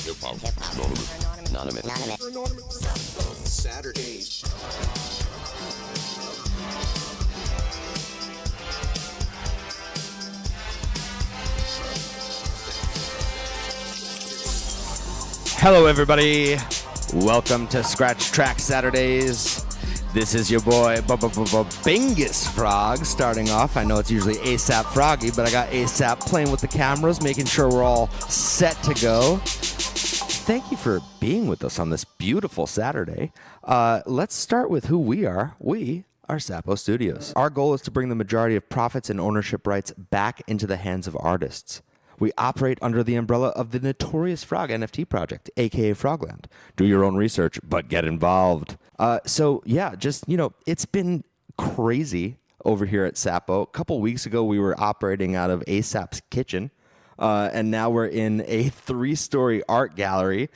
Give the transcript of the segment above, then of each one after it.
Hip-hop. Anonymous. Saturdays. Hello, everybody. Welcome to Scratch Track Saturdays. This is your boy, Bingus Frog, starting off. I know it's usually ASAP Froggy, but I got ASAP playing with the cameras, making sure we're all set to go. Thank you for being with us on this beautiful Saturday. Let's start with who we are. We are Sapo Studios. Our goal is to bring the majority of profits and ownership rights back into the hands of artists. We operate under the umbrella of the Notorious Frog NFT project, aka Frogland. Do your own research, but get involved. It's been crazy over here at Sapo. A couple weeks ago, we were operating out of ASAP's kitchen, and now we're in a 3-story art gallery.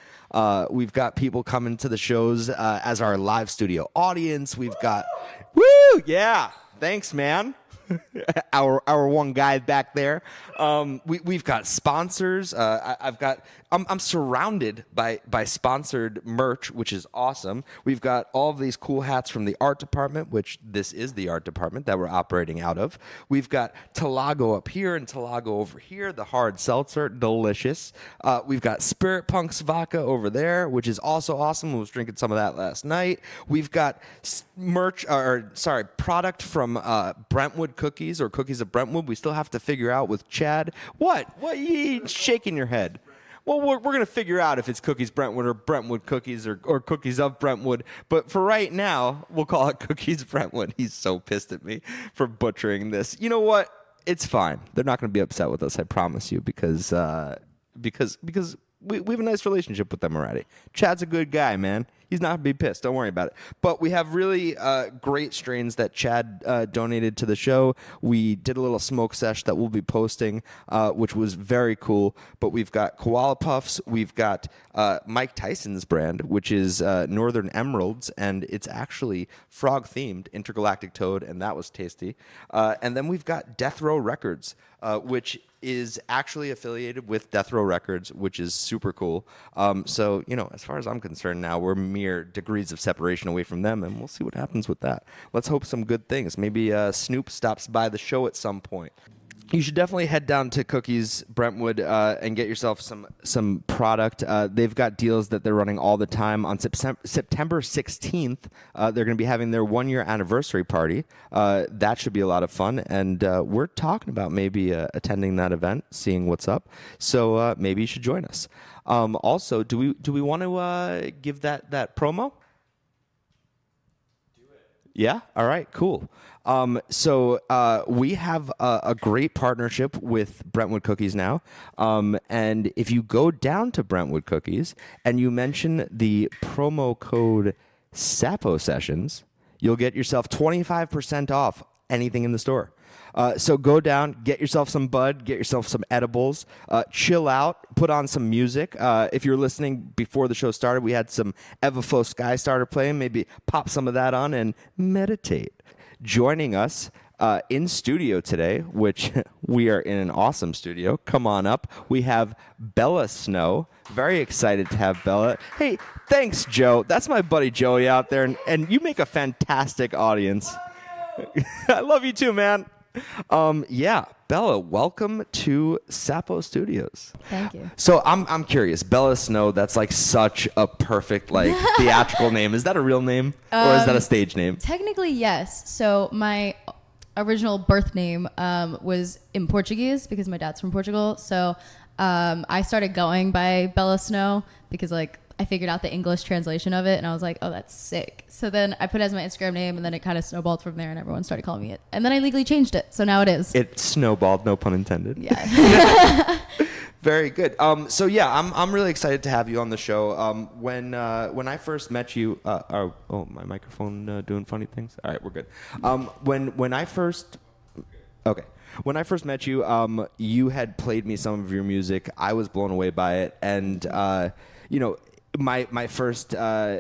We've got people coming to the shows as our live studio audience. We've got, thanks, man. our one guy back there. We've got sponsors. I'm surrounded by sponsored merch, which is awesome. We've got all of these cool hats from the art department, which this is the art department that we're operating out of. We've got Talago up here and Talago over here, the hard seltzer, delicious. We've got Spirit Punk's vodka over there, which is also awesome. I was drinking some of that last night. We've got product from Brentwood Cookies, or Cookies of Brentwood. We still have to figure out with Chad. What you shaking your head? Well, we're going to figure out if it's Cookies Brentwood or Brentwood Cookies or Cookies of Brentwood. But for right now, we'll call it Cookies Brentwood. He's so pissed at me for butchering this. You know what? It's fine. They're not going to be upset with us, I promise you, because we have a nice relationship with them already. Chad's a good guy, man. He's not going to be pissed. Don't worry about it. But we have really great strains that Chad donated to the show. We did a little smoke sesh that we'll be posting, which was very cool. But we've got Koala Puffs. We've got Mike Tyson's brand, which is Northern Emeralds. And it's actually frog-themed, Intergalactic Toad, and that was tasty. And then we've got Death Row Records, which is actually affiliated with Death Row Records, which is super cool. So, as far as I'm concerned now, we're mere degrees of separation away from them, and we'll see what happens with that. Let's hope some good things. Maybe Snoop stops by the show at some point. You should definitely head down to Cookies Brentwood and get yourself some product. They've got deals that they're running all the time. On September 16th, they're going to be having their 1-year anniversary party. That should be a lot of fun, and we're talking about maybe attending that event, seeing what's up. So maybe you should join us. Also, do we want to give that promo? Do it. Yeah? All right, cool. So we have a great partnership with Brentwood Cookies now. And if you go down to Brentwood Cookies and you mention the promo code Sapo Sessions, you'll get yourself 25% off anything in the store. So go down, get yourself some bud, get yourself some edibles, chill out, put on some music. If you're listening before the show started, we had some Everflow Sky Starter playing. Maybe pop some of that on and meditate. Joining us in studio today, which we are in an awesome studio. Come on up. We have Bela Snow. Very excited to have Bela. Hey, thanks, Joe. That's my buddy Joey out there, and you make a fantastic audience. I love you too, man. Bela, welcome to Sapo Studios. Thank you. So I'm curious, Bela Snow, that's like such a perfect theatrical name. Is that a real name or is that a stage name? Technically, yes. So my original birth name was in Portuguese because my dad's from Portugal. So I started going by Bela Snow because I figured out the English translation of it, and I was like, oh, that's sick. So then I put it as my Instagram name, and then it kind of snowballed from there, and everyone started calling me it. And then I legally changed it, so now it is. It snowballed, no pun intended. Yeah. Very good. I'm really excited to have you on the show. When I first met you, my microphone doing funny things. All right, we're good. When I first met you, you had played me some of your music. I was blown away by it, and my first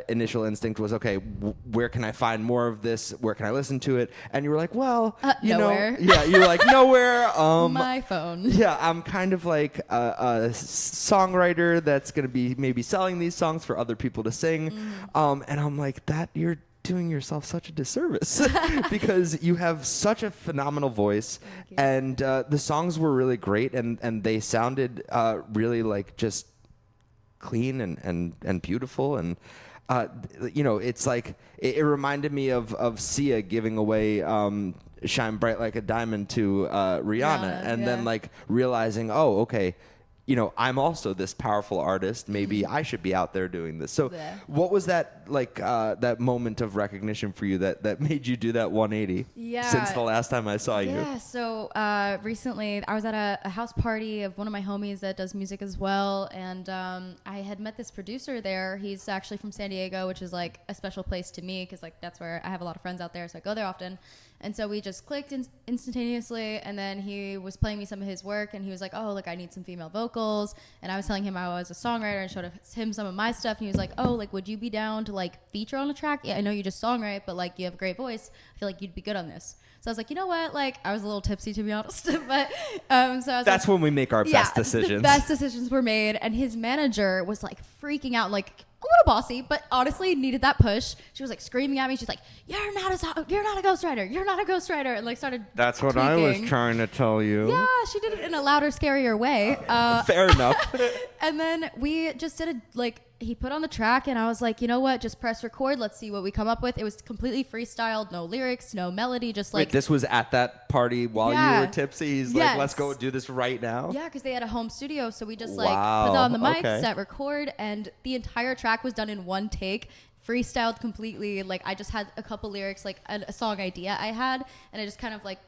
initial instinct was, okay, where can I find more of this? Where can I listen to it? And you were like, well, nowhere. Yeah, you were like, nowhere. My phone. Yeah, I'm kind of like a songwriter that's going to be maybe selling these songs for other people to sing. And I'm like, that you're doing yourself such a disservice because you have such a phenomenal voice, and the songs were really great, and they sounded really like just clean and beautiful, and it's like it reminded me of Sia giving away Shine Bright Like a Diamond to Rihanna, and then like realizing, oh, okay, I'm also this powerful artist. Maybe I should be out there doing this. So what was that like, that moment of recognition for you that made you do that 180 since the last time I saw you? Yeah, so recently I was at a house party of one of my homies that does music as well. And I had met this producer there. He's actually from San Diego, which is like a special place to me because like that's where I have a lot of friends out there. So I go there often. And so we just clicked instantaneously, and then he was playing me some of his work, and he was like, oh, look, I need some female vocals. And I was telling him I was a songwriter and showed him some of my stuff, and he was like, oh, like, would you be down to, like, feature on a track? Yeah, I know you just songwrite, but, like, you have a great voice. I feel like you'd be good on this. So I was like, you know what? Like, I was a little tipsy, to be honest. But so I was That's like, when we make our best decisions. The best decisions were made, and his manager was, like, freaking out, like, a little bossy, but honestly needed that push. She was like screaming at me. She's like, you're not a ghostwriter. You're not a ghostwriter. And like started That's what tweaking. I was trying to tell you. Yeah, she did it in a louder, scarier way. Fair enough. And then we just did he put on the track, and I was like, you know what? Just press record. Let's see what we come up with. It was completely freestyled, no lyrics, no melody, just like. Wait, this was at that party while you were tipsy? He's like, let's go do this right now? Yeah, because they had a home studio, so we just like put on the mic, set record, and the entire track was done in one take. Freestyled completely. Like I just had a couple lyrics, like a song idea I had, and I just kind of like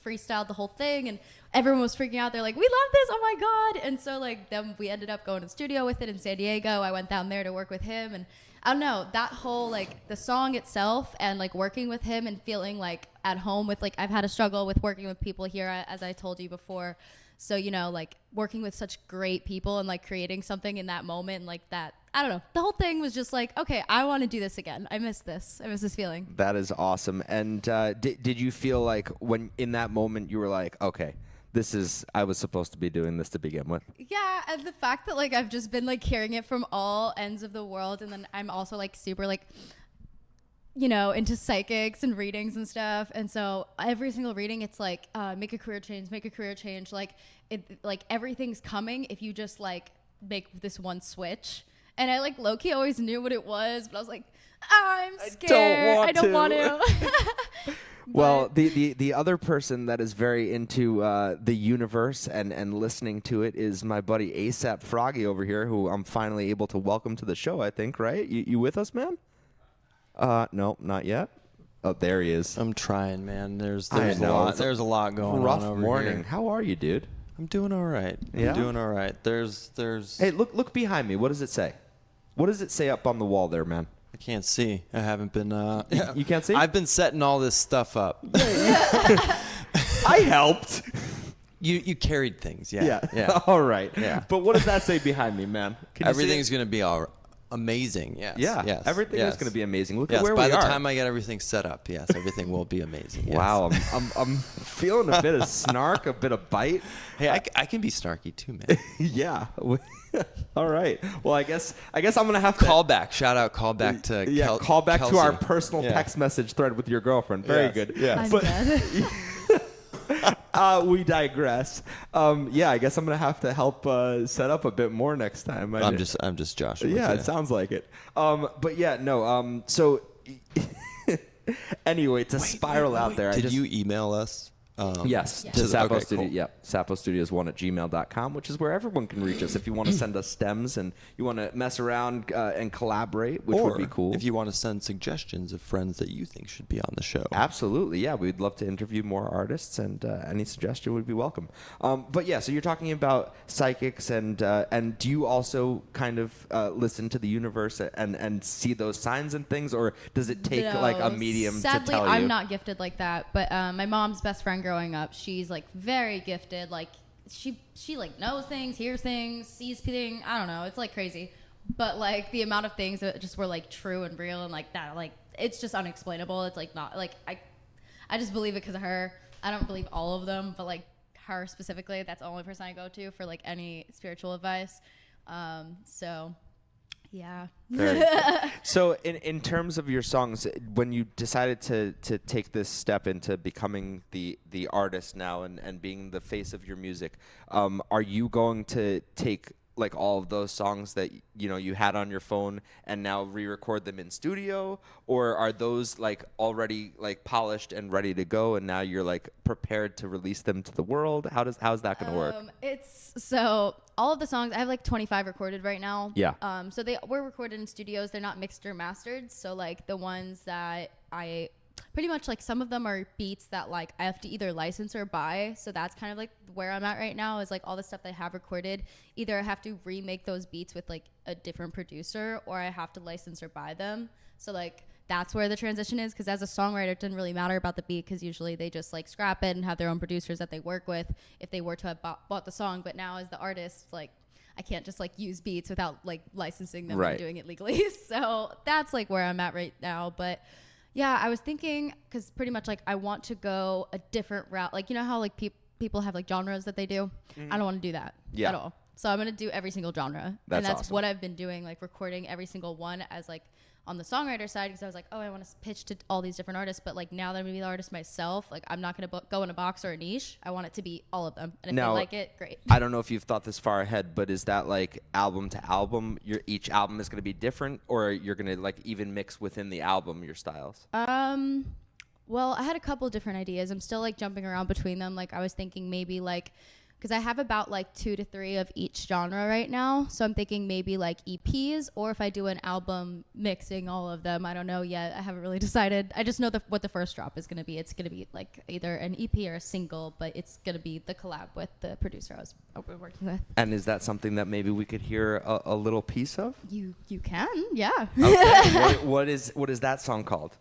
freestyled the whole thing, and everyone was freaking out. They're like, we love this, oh my god. And so like then we ended up going to the studio with it in San Diego. I went down there to work with him, and I don't know, that whole like the song itself and like working with him and feeling like at home with like I've had a struggle with working with people here, as I told you before. So, like working with such great people and like creating something in that moment, and like that, I don't know. The whole thing was just like, okay, I want to do this again. I miss this. I miss this feeling. That is awesome. And did you feel like when in that moment you were like, okay, I was supposed to be doing this to begin with? Yeah, and the fact that like I've just been like hearing it from all ends of the world, and then I'm also like super like into psychics and readings and stuff. And so every single reading, it's like, make a career change. Like everything's coming if you just like make this one switch. And I like low-key always knew what it was, but I was like, I'm scared. I don't want to. Well, the other person that is very into the universe and listening to it is my buddy ASAP Froggy over here, who I'm finally able to welcome to the show, I think, right? You with us, man? No, not yet. Oh, there he is. I'm trying, man. There's a lot. There's a lot going on over morning. here. How are you, dude? I'm doing all right. Yeah? I'm doing all right. There's. Hey, look behind me. What does it say? What does it say up on the wall there, man? I can't see. I haven't been. You can't see? I've been setting all this stuff up. I helped. You carried things, yeah. All right. Yeah. But what does that say behind me, man? Everything's gonna be all amazing. Yes. Yeah. Yes. Everything is going to be amazing. Look at where By we are. the time I get everything set up, yes, everything will be amazing. Yes. Wow. I'm feeling a bit of snark, a bit of bite. Hey, I can be snarky too, man. Yeah. All right. Well, I guess I'm gonna have to call back. Shout out. Call back to call back Kelsey. to our personal text message thread with your girlfriend. Very good. Yeah. I'm dead. We digress. I guess I'm gonna have to help set up a bit more next time. I'm just Joshua. Yeah, it sounds like it. But yeah, no. So anyway, to spiral out there. Did you email us? Yes, Yeah. to Sapo Okay, Studio. cool. Yeah, sapostudios1@gmail.com, which is where everyone can reach us. If you want to send us stems and you want to mess around and collaborate, which would be cool. If you want to send suggestions of friends that you think should be on the show. Absolutely, yeah. We'd love to interview more artists, and any suggestion would be welcome. But yeah, so you're talking about psychics, and do you also kind of listen to the universe and see those signs and things, or does it take like a medium Sadly, to tell you? I'm not gifted like that, but my mom's best friend growing up, she's like very gifted. Like she like knows things, hears things, sees things. I don't know. It's like crazy. but like the amount of things that just were like true and real and like that, like it's just unexplainable. It's like not like I just believe it because of her. I don't believe all of them, but like her specifically, that's the only person I go to for like any spiritual advice. So yeah. So in terms of your songs, when you decided to take this step into becoming the artist now and being the face of your music, are you going to take like all of those songs that you had on your phone and now re-record them in studio, or are those like already like polished and ready to go and now you're like prepared to release them to the world? How's that going to work? It's so all of the songs I have like 25 recorded right now. Yeah. So they were recorded in studios. They're not mixed or mastered. So like the ones that I pretty much like some of them are beats that like I have to either license or buy. So that's kind of like where I'm at right now is like all the stuff that I have recorded. Either I have to remake those beats with like a different producer or I have to license or buy them. So like that's where the transition is, because as a songwriter it didn't really matter about the beat because usually they just like scrap it and have their own producers that they work with if they were to have bought the song. But now as the artist, like I can't just like use beats without like licensing them and doing it legally. So that's like where I'm at right now. But yeah, I was thinking, because pretty much like I want to go a different route. Like, you know how like people have like genres that they do? I don't want to do that at all. So I'm going to do every single genre. That's awesome. what I've been doing, like recording every single one as like on the songwriter side, because I was like, oh, I want to pitch to all these different artists. But like now that I'm going to be the artist myself, like I'm not going to go in a box or a niche. I want it to be all of them. And if Now, they like it, great. I don't know if you've thought this far ahead, but is that like album to album? Each album is going to be different, or you're going to like even mix within the album your styles? Well, I had a couple different ideas. I'm still like jumping around between them. Like I was thinking maybe like, because I have about like 2 to 3 of each genre right now. So I'm thinking maybe like EPs, or if I do an album mixing all of them. I don't know yet. I haven't really decided. I just know what the first drop is going to be. It's going to be like either an EP or a single, but it's going to be the collab with the producer I was working with. And is that something that maybe we could hear a little piece of? You can, yeah. Okay. what is that song called?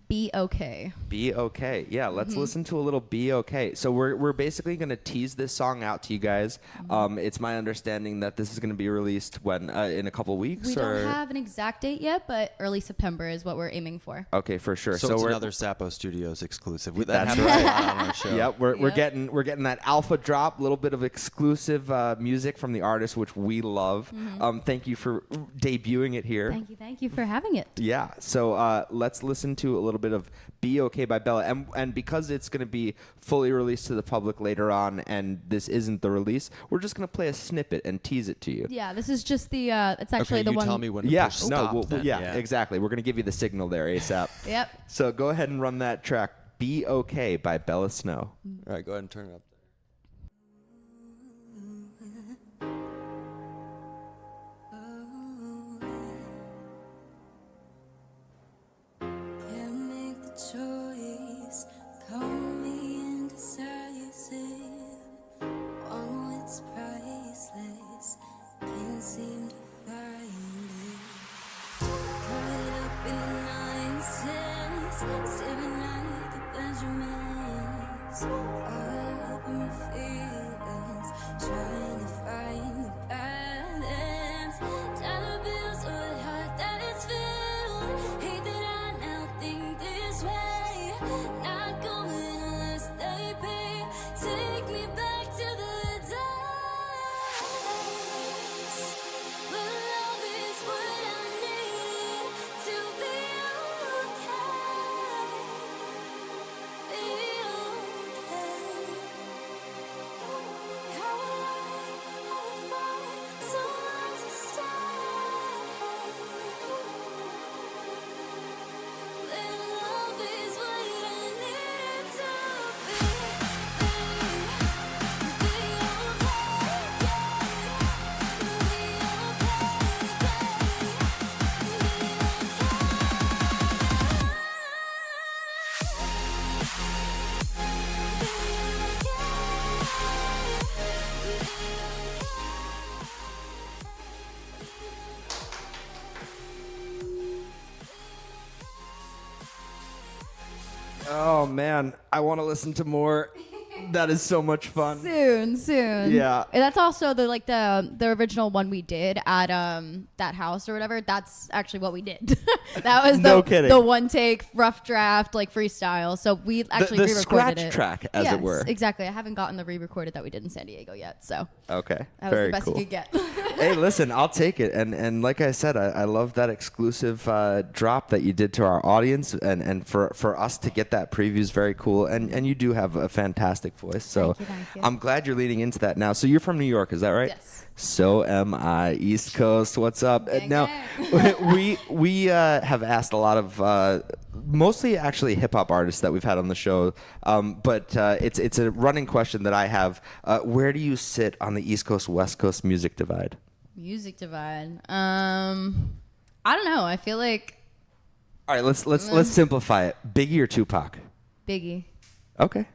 Be okay. Be okay. Yeah, let's listen to a little Be Okay. So we're basically going to tease this song out to you guys. It's my understanding that this is going to be released when in a couple weeks. We don't have an exact date yet, but early September is what we're aiming for. Okay, for sure. So it's another Sapo Studios exclusive. That That's happens right. a lot on our show. Yep, we're getting that alpha drop, a little bit of exclusive music from the artist, which we love. Thank you for debuting it here. Thank you for having it. Yeah, so let's listen to a little bit of Be Okay by Bella. And because it's going to be fully released to the public later on and this isn't the release, we're just going to play a snippet and tease it to you. Yeah, this is just the, it's actually Okay, the you one. tell me when to Yeah, push stop. Then. yeah, exactly. We're going to give you the signal there ASAP. Yep. So go ahead and run that track, Be Okay by Bela Snow. All right, go ahead and turn it up. Choice, call me indecisive. Oh, it's priceless. Can't seem to find it. Caught up in the nonsense, staring at the Benjamins. All up in my feelings, trying to find the balance. Dollar bills or the heart that it's filled. Hate that I now think this way. Not going unless they pay. Take me back to the days when love is what I need to be okay. Be okay. How will I ever find someone to stay? When love is what I need to be Oh man, I want to listen to more. That is so much fun. Soon. Yeah. And that's also the original one we did at that house or whatever. That's actually what we did. That was No kidding. the one take rough draft like freestyle. So we actually the re-recorded scratch it. track, as Yes, it were. Exactly. I haven't gotten the re-recorded that we did in San Diego yet. So Okay. that was Very the best cool. you could get. Hey, listen, I'll take it. And like I said, I love that exclusive drop that you did to our audience, and for us to get that preview is very cool. And you do have a fantastic voice, so Thank you. I'm glad you're leaning into that now. So you're from New York, is that right? Yes. So am I. East Coast, what's up? Gang, Now, gang. we have asked a lot of mostly actually hip hop artists that we've had on the show, but it's a running question that I have. Where do you sit on the East Coast West Coast music divide? Music divide. I don't know. I feel like All right, let's simplify it. Biggie or Tupac? Biggie. Okay.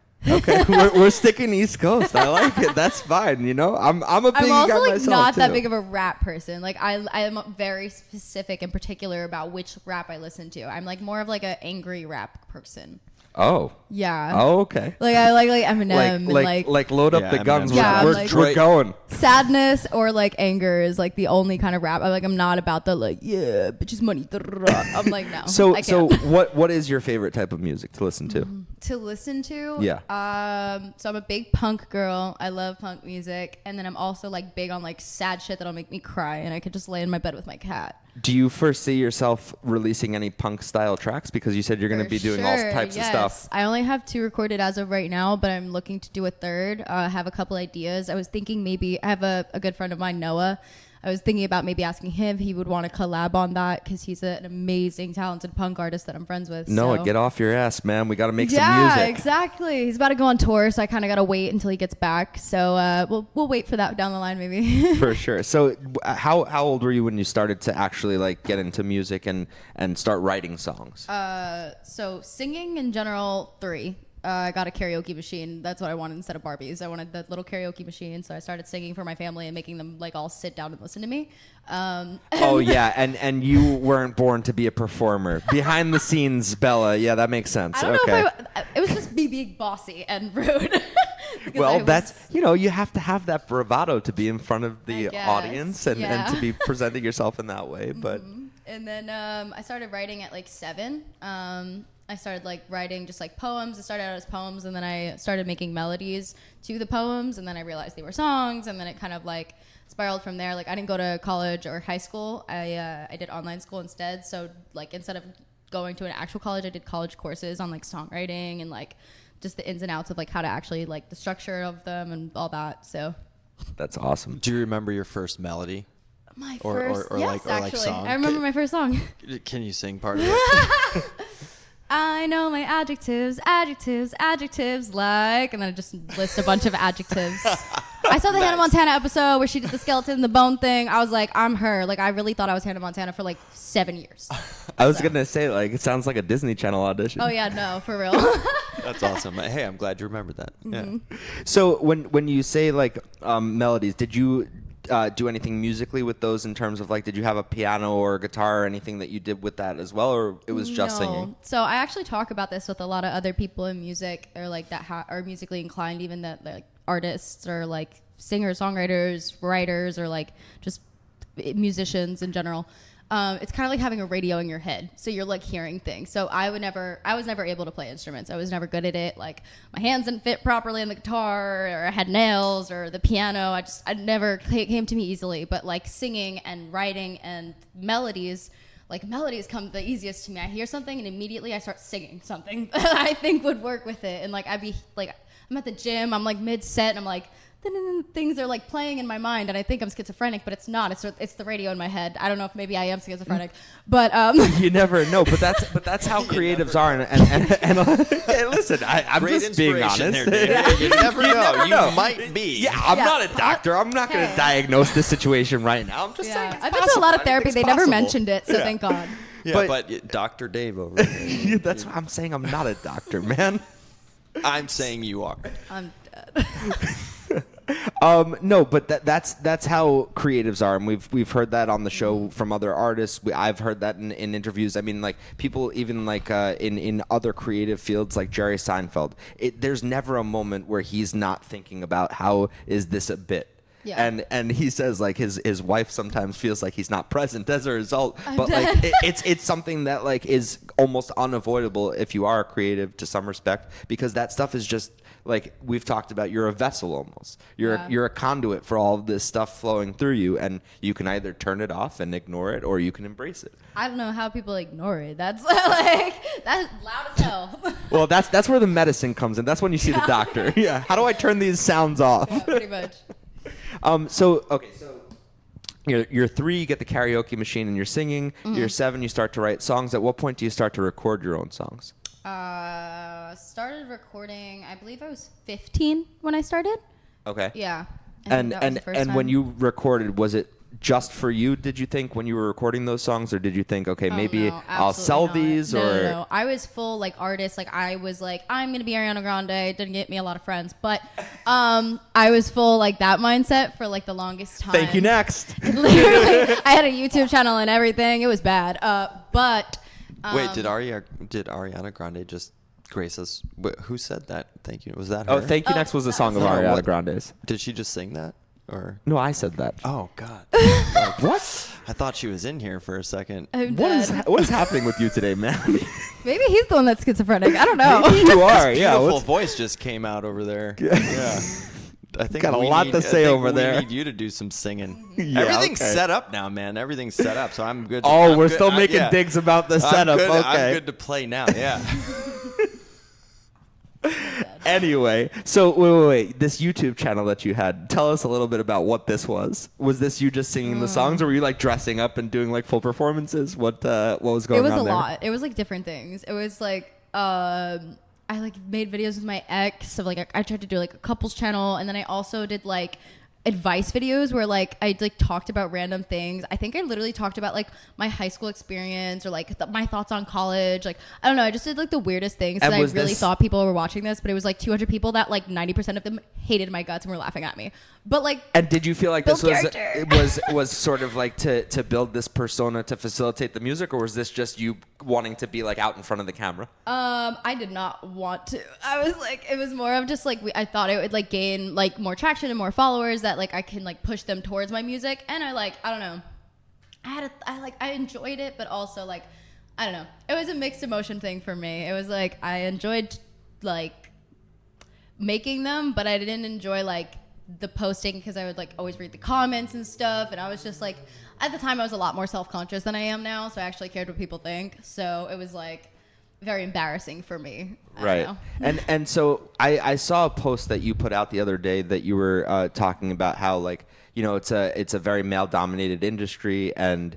we're sticking East Coast. I like it. That's fine. You know, I'm a Biggie I'm also guy like myself not that too. big of a rap person. Like I am very specific and particular about which rap I listen to. I'm like more of like an angry rap person. Oh. Yeah. Oh, okay. Like I like Eminem and like load up Yeah, the guns. Eminem's Yeah, we're, like- we're going. sadness or like anger is like the only kind of rap. I'm not about the like bitches money. I'm like no. So I so can't. what is your favorite type of music to listen to? To listen to. Yeah. So I'm a big punk girl. I love punk music, and then I'm also like big on like sad shit that'll make me cry, and I could just lay in my bed with my cat. Do you foresee yourself releasing any punk style tracks? Because you said you're going to For be doing all sure, types yes. of stuff. I only have 2 recorded as of right now, but I'm looking to do a third. I have a couple ideas. I was thinking maybe I have a good friend of mine, Noah. I was thinking about maybe asking him if he would want to collab on that because he's an amazing, talented punk artist that I'm friends with. Noah, so. get off your ass, man. We got to make some Yeah, music. exactly. He's about to go on tour, so I kind of got to wait until he gets back. So we'll wait for that down the line, maybe. For sure. So how old were you when you started to actually like get into music and start writing songs? So singing in general, 3. I got a karaoke machine. That's what I wanted instead of Barbies. I wanted the little karaoke machine, so I started singing for my family and making them like all sit down and listen to me. Oh yeah, and you weren't born to be a performer. Behind the scenes, Bella. Yeah, that makes sense. I don't Okay. know if it was just me being bossy and rude. Because I Well, was- that's you have to have that bravado to be in front of the I guess, audience and yeah. to be presenting yourself in that way. But And then I started writing at like 7. I started like writing just like poems. It started out as poems, and then I started making melodies to the poems, and then I realized they were songs, and then it kind of like spiraled from there. Like I didn't go to college or high school. I did online school instead. So like instead of going to an actual college, I did college courses on like songwriting and like just the ins and outs of like how to actually like the structure of them and all that. So that's awesome. Do you remember your first melody? my Or- first, or yes, like actually, song? I remember my first song. Can you sing part of it? I know my adjectives, like, and then I just list a bunch of adjectives. I saw the Hannah Montana episode where she did the skeleton, the bone thing. I was like, I'm her. Like, I really thought I was Hannah Montana for like 7 years. I was gonna say like it sounds like a Disney Channel audition. Oh yeah, no, for real. That's awesome. Hey, I'm glad you remembered that. Yeah. So when you say like melodies, did you do anything musically with those in terms of like did you have a piano or a guitar or anything that you did with that as well, or it was just No. singing? So I actually talk about this with a lot of other people in music or like that are musically inclined, even that like artists or like singers, songwriters, writers, or like just musicians in general. It's kind of like having a radio in your head, so you're like hearing things. So I was never able to play instruments. I was never good at it. Like my hands didn't fit properly in the guitar, or I had nails, or the piano. I never came to me easily. But like singing and writing and melodies, like melodies come the easiest to me. I hear something and immediately I start singing something that I think would work with it. And like I'd be like, I'm at the gym, I'm like mid set, and I'm like. Things are like playing in my mind, and I think I'm schizophrenic, but it's not. It's the radio in my head. I don't know if maybe I am schizophrenic, but You never know, but that's how creatives are. And hey, listen, I'm Great just being inspiration honest. there, David. You never know. You know. might be. Yeah, I'm Yeah. not a doctor. I'm not going to Hey. diagnose this situation right now. I'm just saying. yeah, It's I've been to a possible. lot of therapy. Anything's They never possible. mentioned it, so thank God. Yeah, But- but Dr. Dave over there. That's what I'm saying. I'm not a doctor, man. I'm saying you are. I'm dead. No, but that's how creatives are, and we've heard that on the show from other artists. I've heard that in interviews. I mean, like people even like in other creative fields, like Jerry Seinfeld. There's never a moment where he's not thinking about how is this a bit. Yeah. And he says like his wife sometimes feels like he's not present as a result, but like it's something that like is almost unavoidable if you are a creative to some respect, because that stuff is just like we've talked about. You're a vessel almost. You're a conduit for all of this stuff flowing through you, and you can either turn it off and ignore it, or you can embrace it. I don't know how people ignore it. That's like that's loud as hell. Well, that's where the medicine comes in. That's when you see the doctor. Yeah. How do I turn these sounds off? Yeah, pretty much. So you're 3, you get the karaoke machine and you're singing. You're 7, you start to write songs. At what point do you start to record your own songs? Started recording, I believe I was 15 when I started. Okay. Yeah. And when you recorded, was it just for you, did you think, when you were recording those songs, or did you think, okay, maybe I'll sell these? No. I was full like artist. Like I was like, I'm gonna be Ariana Grande. It didn't get me a lot of friends, but I was full like that mindset for like the longest time. Thank you. Next. Literally, I had a YouTube channel and everything. It was bad. But wait, did Ariana Grande just grace us? Who said that? Thank you. Was that her? Oh, Thank You Next was the song of Ariana Grande's. Did she just sing that? Or no, I said that. Oh God! What? I thought she was in here for a second. What is happening with you today, man? Maybe he's the one that's schizophrenic. I don't know. Maybe you are. Yeah. Beautiful voice just came out over there. Yeah. I think got a lot to say over there. We need you to do some singing. Yeah, Everything's set up now, man. Everything's set up, so I'm good. Oh, we're still making digs about the setup. I'm good, okay. I'm good to play now. Yeah. Anyway, so wait. This YouTube channel that you had, tell us a little bit about what this was. Was this you just singing the songs, or were you like dressing up and doing like full performances? What was going on there? It was a lot. It was like different things. It was like I like made videos with my ex of like I tried to do like a couples channel, and then I also did like advice videos where like I like talked about random things. I think I literally talked about like my high school experience or like my thoughts on college. Like I don't know, I just did like the weirdest things because I really thought people were watching this, but it was like 200 people that like 90% of them hated my guts and were laughing at me. But like, and did you feel like this was sort of like to build this persona to facilitate the music, or was this just you wanting to be like out in front of the camera? I did not want to. I was like, it was more of just like I thought it would like gain like more traction and more followers that like I can like push them towards my music. And I don't know. I enjoyed it, but also like I don't know. It was a mixed emotion thing for me. It was like I enjoyed like making them, but I didn't enjoy like the posting because I would like always read the comments and stuff, and I was just like at the time I was a lot more self-conscious than I am now, so I actually cared what people think. So it was like very embarrassing for me. Right. And so I saw a post that you put out the other day that you were talking about how like, you know, it's a very male dominated industry, and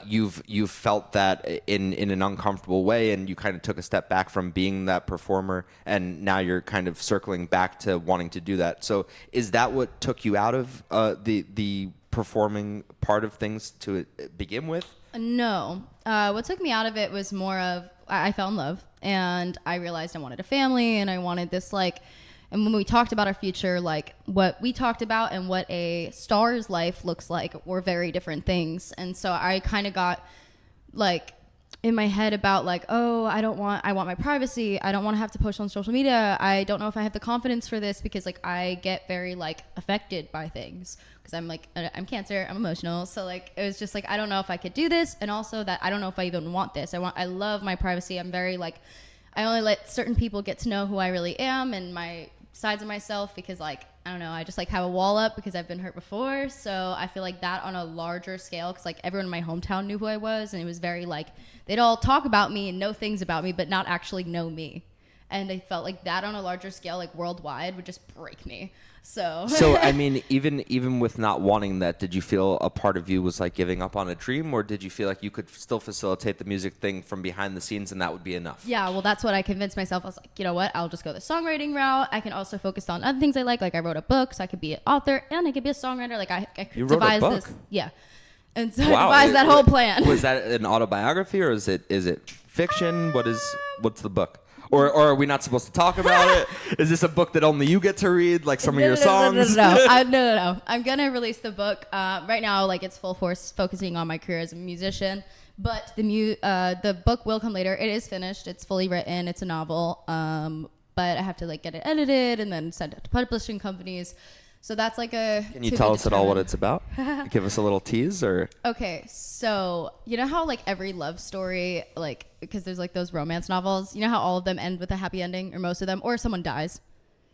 you've felt that in an uncomfortable way, and you kind of took a step back from being that performer, and now you're kind of circling back to wanting to do that. So is that what took you out of the performing part of things to begin with? No. What took me out of it was more of I fell in love, and I realized I wanted a family, and I wanted this like. And when we talked about our future, like what we talked about and what a star's life looks like were very different things. And so I kind of got like in my head about like, oh, I want my privacy. I don't want to have to post on social media. I don't know if I have the confidence for this because like I get very like affected by things because I'm Cancer. I'm emotional. So like it was just like I don't know if I could do this, and also that I don't know if I even want this. I love my privacy. I'm very like I only let certain people get to know who I really am and my sides of myself because like I don't know, I just like have a wall up because I've been hurt before. So I feel like that on a larger scale, because like everyone in my hometown knew who I was, and it was very like they'd all talk about me and know things about me but not actually know me, and I felt like that on a larger scale, like worldwide, would just break me. So I mean, even with not wanting that, did you feel a part of you was like giving up on a dream, or did you feel like you could still facilitate the music thing from behind the scenes and that would be enough? Yeah, well, that's what I convinced myself. I was like, you know what? I'll just go the songwriting route. I can also focus on other things I like. Like I wrote a book, so I could be an author and I could be a songwriter. Like I could devise this. Yeah. And so I devised that whole plan. Was that an autobiography or is it fiction? What's the book? Or are we not supposed to talk about it? Is this a book that only you get to read, like some of your songs? No. I'm gonna release the book right now. Like it's full force, focusing on my career as a musician. But the book will come later. It is finished. It's fully written. It's a novel. But I have to like get it edited and then send it to publishing companies. So that's like a. Can you tell us at all what it's about? Give us a little tease, or. Okay, so you know how like every love story, like because there's like those romance novels, you know how all of them end with a happy ending, or most of them, or someone dies.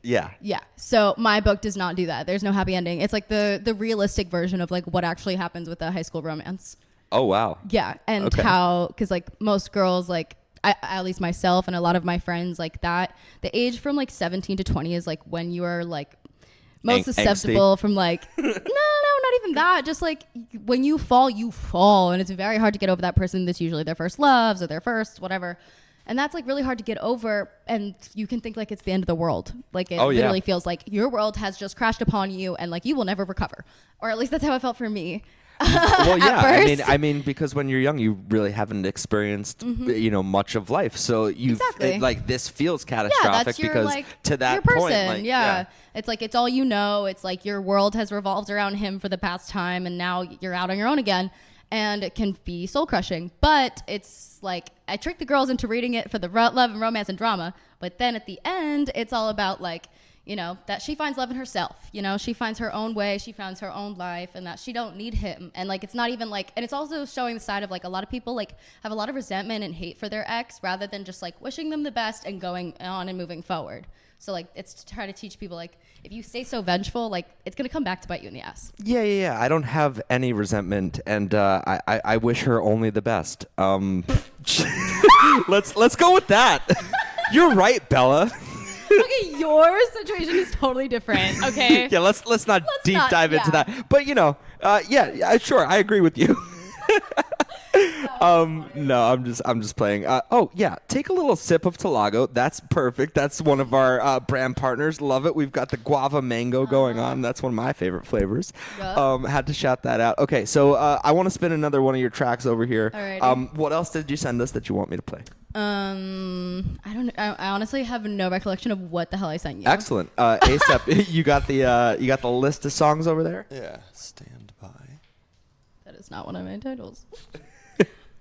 Yeah. Yeah. So my book does not do that. There's no happy ending. It's like the realistic version of like what actually happens with a high school romance. Oh wow. Yeah, and how because like most girls like. At least myself and a lot of my friends like that, the age from like 17 to 20 is like when you are like most susceptible from like no, not even that, just like when you fall, and it's very hard to get over that person that's usually their first loves or their first whatever, and that's like really hard to get over, and you can think like it's the end of the world, like it literally feels like your world has just crashed upon you and like you will never recover, or at least that's how it felt for me. Well, yeah. I mean, because when you're young, you really haven't experienced, much of life. So you like this feels catastrophic that's your, because like, to that your person, point, like, yeah, it's like it's all you know. It's like your world has revolved around him for the past time, and now you're out on your own again, and it can be soul crushing. But it's like I trick the girls into reading it for the love and romance and drama, but then at the end, it's all about like. That she finds love in herself, she finds her own way, she finds her own life, and that she don't need him. And like, it's not even like, and it's also showing the side of like a lot of people like have a lot of resentment and hate for their ex rather than just like wishing them the best and going on and moving forward. So like, it's to try to teach people like, if you stay so vengeful, like it's going to come back to bite you in the ass. Yeah. I don't have any resentment, and I wish her only the best. Let's go with that. You're right, Bella. Okay, your situation is totally different. Okay. Yeah, let's not dive into that. But sure, I agree with you. No, I'm just playing. Take a little sip of Talago. That's perfect. That's one of our brand partners. Love it. We've got the guava mango going on. That's one of my favorite flavors. Had to shout that out. Okay, so I want to spin another one of your tracks over here. Alrighty. What else did you send us that you want me to play? I don't know. I honestly have no recollection of what the hell I sent you. Excellent. ASAP, you got the list of songs over there? Yeah. Stand by. That is not one of my titles.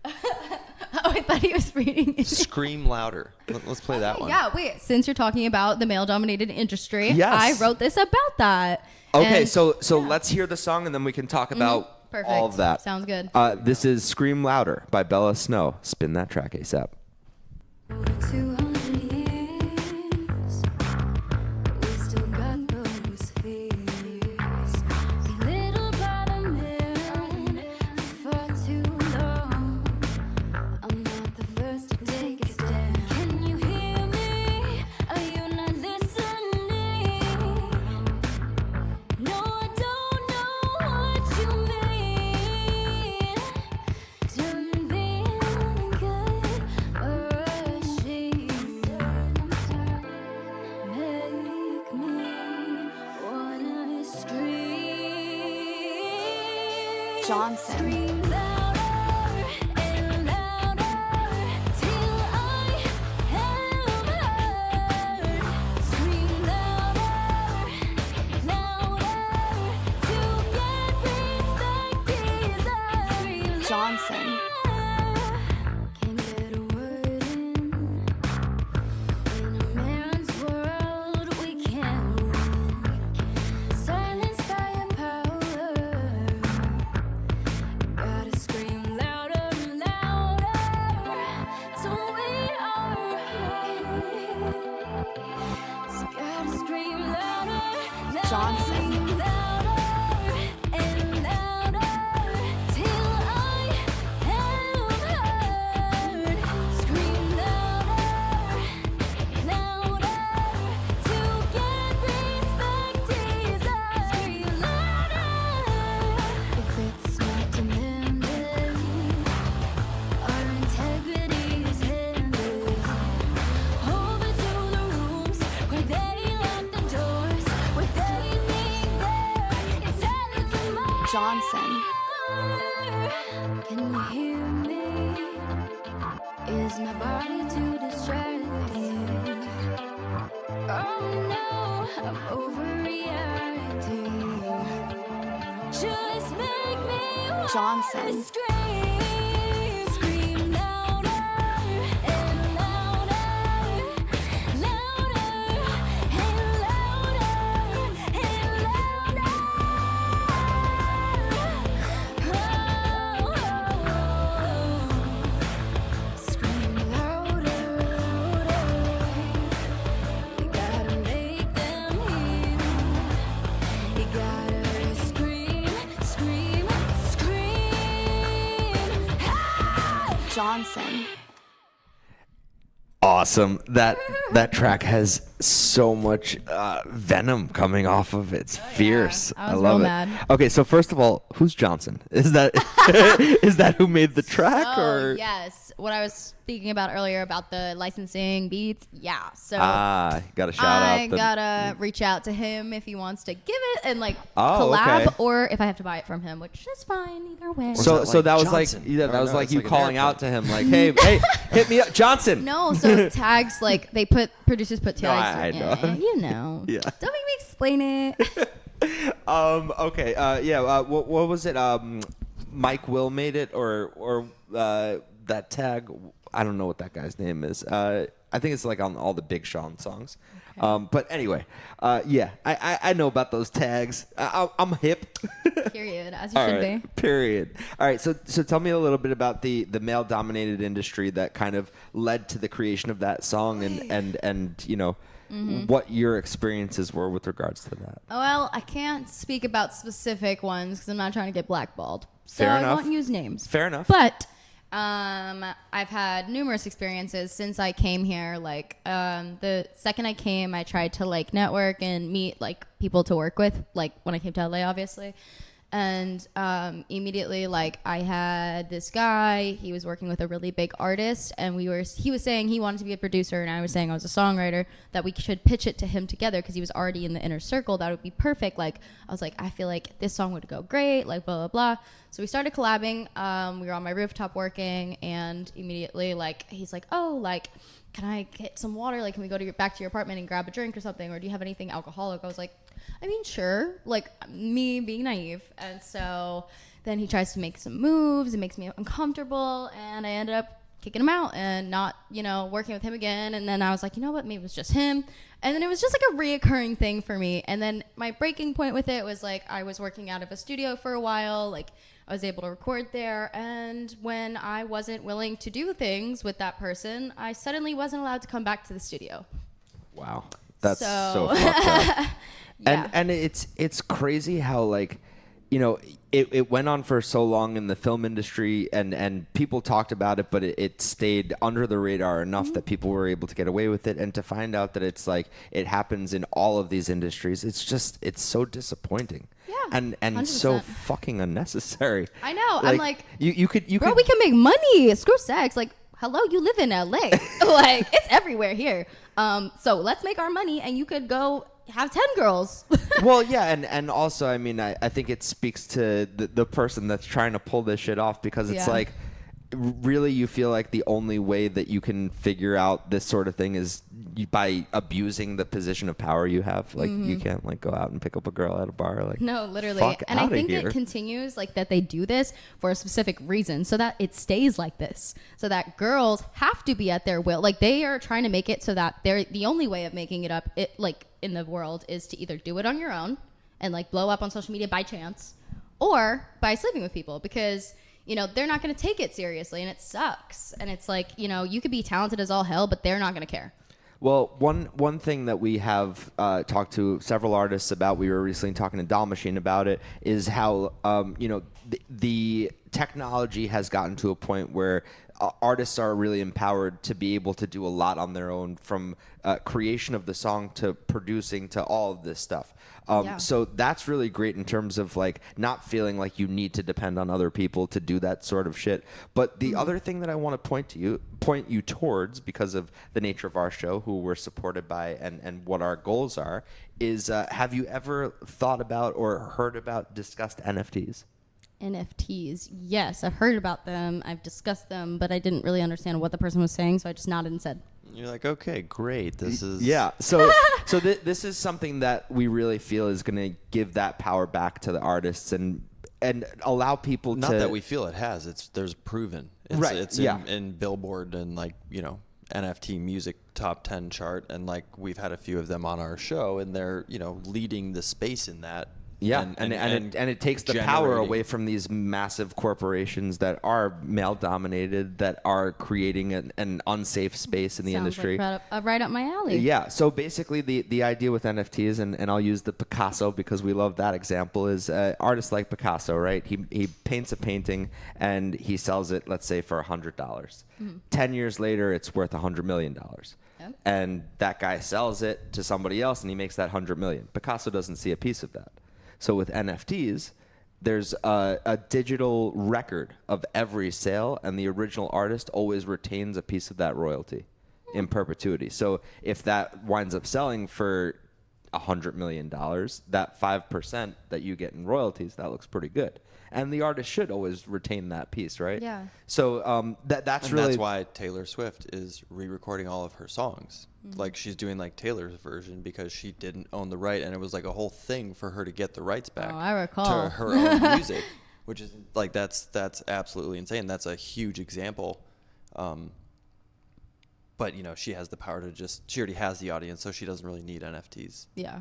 I thought he was reading it. Scream Louder. Let's play that one. Yeah, wait. Since you're talking about the male-dominated industry, yes. I wrote this about that. Okay, so let's hear the song and then we can talk about all of that. Sounds good. This is Scream Louder by Bela Snow. Spin that track ASAP. 200 years, we still got those fears. Little by the man for too long. I'm not the first to take a stand. Can you hear me? Are you not listening? No, I don't know what you mean. Done being good or make me wanna scream. Johnson. Scream louder and louder till I am heard. Scream louder, louder to get respect deserved. Johnson. Can't get a word in a man's world. We can't win. Silenced by your power. Gotta scream louder and louder till we are heard. So gotta scream louder, Johnson. louder and louder till I am Can you hear me? Is my body too distracting? Oh no, I'm overreacting. Just make me wanna Johnson. scream, scream louder and louder, louder and louder and louder. Scream louder, louder. You gotta make them hear. You gotta scream, scream, scream. Johnson. Awesome. That track has so much venom coming off of it. It's fierce. I was love real it. mad. Okay, so first of all, who's Johnson? Is that is that who made the track Oh, or yes. What I was speaking about earlier about the licensing beats. Yeah. So got a shout out. I gotta reach out to him if he wants to give it and like Oh, collab, okay. or if I have to buy it from him, which is fine either way. So that so like that was Johnson? like yeah, that Or was no, like it's you like an calling out airplane. to him like, hey, hit me up, Johnson. No, so tags like they put producers put No, tags. I know. You know. Yeah. Don't make me explain it. Okay. What was it? Mike Will made it, or that tag. I don't know what that guy's name is. I think it's like on all the Big Sean songs. But anyway, yeah, I know about those tags. I'm hip. Period. As you All should right, be. period. All right, so tell me a little bit about the male-dominated industry that kind of led to the creation of that song, and you know what your experiences were with regards to that. Well, I can't speak about specific ones because I'm not trying to get blackballed. So Fair I enough. won't use names. Fair enough. But I've had numerous experiences since I came here. Like the second I came, I tried to like network and meet like people to work with. Like when I came to LA, obviously. And immediately, like I had this guy. He was working with a really big artist, and he was saying he wanted to be a producer, and I was saying I was a songwriter. That we should pitch it to him together because he was already in the inner circle. That would be perfect. Like I was like, I feel like this song would go great. Like blah blah blah. So we started collabing. We were on my rooftop working, and immediately, like he's like, oh, like, can I get some water? Like, can we go to back to your apartment and grab a drink or something? Or do you have anything alcoholic? I was like, I mean, sure. Like, me being naive. And so then he tries to make some moves. It makes me uncomfortable. And I ended up kicking him out and not, working with him again. And then I was like, you know what? Maybe it was just him. And then it was just like a reoccurring thing for me. And then my breaking point with it was like I was working out of a studio for a while. Like, I was able to record there, and when I wasn't willing to do things with that person, I suddenly wasn't allowed to come back to the studio. Wow, that's so So- fucked up. Yeah. And it's crazy how like it went on for so long in the film industry, and people talked about it, but it stayed under the radar enough that people were able to get away with it. And to find out that it's like it happens in all of these industries, it's so disappointing. Yeah, and so 100%. fucking unnecessary. I know. I'm like, you could bro, we can make money. Screw sex. Like, hello, you live in LA. Like, it's everywhere here. So let's make our money, and you could go have 10 girls. Well, yeah, and also, I mean, I think it speaks to the person that's trying to pull this shit off, because it's Yeah. like, really, you feel like the only way that you can figure out this sort of thing is by abusing the position of power you have. Like, you can't like go out and pick up a girl at a bar. Like, No, literally. fuck And I outta think here. it continues like that they do this for a specific reason so that it stays like this. So that girls have to be at their will. Like they are trying to make it so that they're the only way of making it up like in the world is to either do it on your own and like blow up on social media by chance or by sleeping with people because they're not going to take it seriously and it sucks. And it's like, you could be talented as all hell, but they're not going to care. Well, one thing that we have talked to several artists about, we were recently talking to Doll Machine about it, is how the technology has gotten to a point where artists are really empowered to be able to do a lot on their own, from creation of the song to producing to all of this stuff. Yeah. So that's really great in terms of like not feeling like you need to depend on other people to do that sort of shit. But the other thing that I want to point you towards, because of the nature of our show, who we're supported by, and what our goals are, is have you ever thought about or heard about discussed NFTs? NFTs. Yes, I've heard about them. I've discussed them, but I didn't really understand what the person was saying, so I just nodded and said, You're like, okay, great. This is Yeah. So this is something that we really feel is going to give that power back to the artists and allow people not to. that we feel it has. There's proven. It's, Right, It's yeah. in Billboard and like NFT music top 10 chart, and like we've had a few of them on our show, and they're leading the space in that. Yeah, and it takes the power generating. away from these massive corporations that are male dominated, that are creating an unsafe space in the sounds industry. like right up my alley. Yeah, so basically the idea with NFTs, and I'll use the Picasso because we love that example, is artists like Picasso, right? He paints a painting and he sells it, let's say, for $100. 10 years later, it's worth $100 million. Yep. And that guy sells it to somebody else and he makes that $100 million. Picasso doesn't see a piece of that. So with NFTs, there's a digital record of every sale, and the original artist always retains a piece of that royalty in perpetuity. So if that winds up selling for $100 million, that 5% that you get in royalties, that looks pretty good. And the artist should always retain that piece, right? Yeah. So that's And really that's why Taylor Swift is re-recording all of her songs. Like she's doing like Taylor's version because she didn't own the right, and it was like a whole thing for her to get the rights back Oh, I recall. to her own music, which is like that's absolutely insane. That's a huge example. But she has the power to she already has the audience, so she doesn't really need NFTs. Yeah.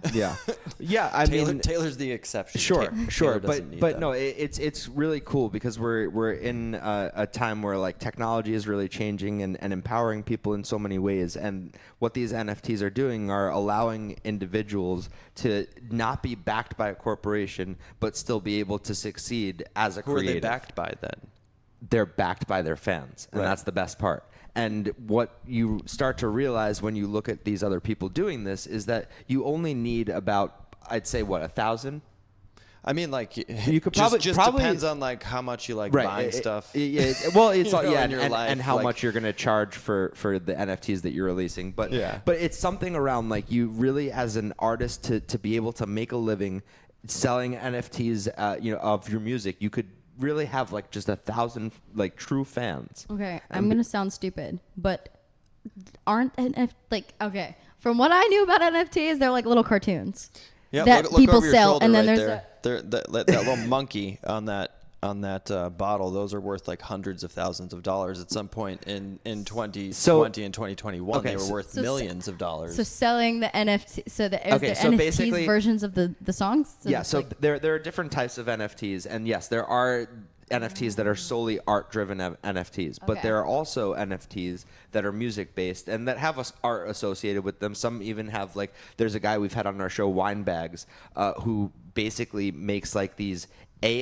yeah. I mean, Taylor's the exception. Sure, Taylor doesn't need but them. no, it's really cool because we're in a time where like technology is really changing and empowering people in so many ways, and what these NFTs are doing are allowing individuals to not be backed by a corporation but still be able to succeed as a Who creative. are they backed by then? They're backed by their fans, and Right. that's the best part. And what you start to realize when you look at these other people doing this is that you only need about, I'd say, 1,000. I mean, like You could just probably depends on like how much you like buying stuff. Well, it's all, You know, yeah, in your and, life, and how like- much you're going to charge for the NFTs that you're releasing. But Yeah. but it's something around like you really as an artist to be able to make a living selling NFTs, of your music. You could really have like just 1,000 like true fans. Okay, I'm gonna sound stupid, but aren't okay? From what I knew about NFTs, they're like little cartoons Yeah, that look people over your sell, shoulder and then right there's there. That little monkey on that bottle. Those are worth like hundreds of thousands of dollars at some point in 2020 and 2021. Okay, they were worth so- millions of dollars. so selling the NFT. So the Okay, so NFTs basically- versions of the songs. Yeah, it's so like- there are different types of NFTs, and yes, there are NFTs that are solely art-driven NFTs, but Okay. there are also NFTs that are music-based and that have art associated with them. Some even have like, there's a guy we've had on our show, Winebags, who basically makes like these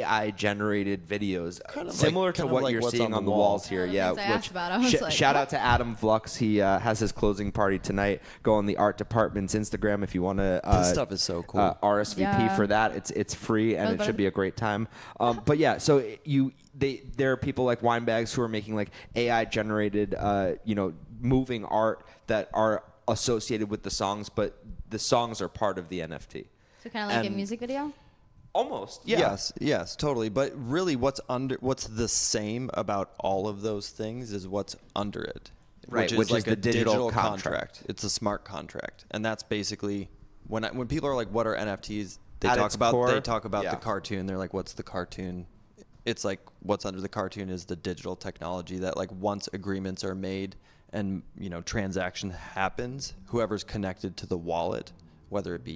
AI-generated videos, similar to what like you're what's seeing on on the the wall. walls here. One of the Yeah, things I asked about, I was like, shout what? out to Adam Flux. He has his closing party tonight. Go on the art department's Instagram if you want to. This stuff is so cool. RSVP Yeah. for that. It's free and Oh, it but- should be a great time. But yeah, so there are people like Winebags who are making like AI generated moving art that are associated with the songs, but the songs are part of the NFT. so kind of like a and- music video. Almost, yeah. Yes, totally. But really, what's the same about all of those things is what's under it, Right, Which which is like is the a digital digital contract. It's a smart contract, and that's basically when people are like, "What are NFTs?" They At talk its about core, the yeah. cartoon. They're like, "What's the cartoon?" It's like what's under the cartoon is the digital technology that like once agreements are made and transaction happens, whoever's connected to the wallet, whether it be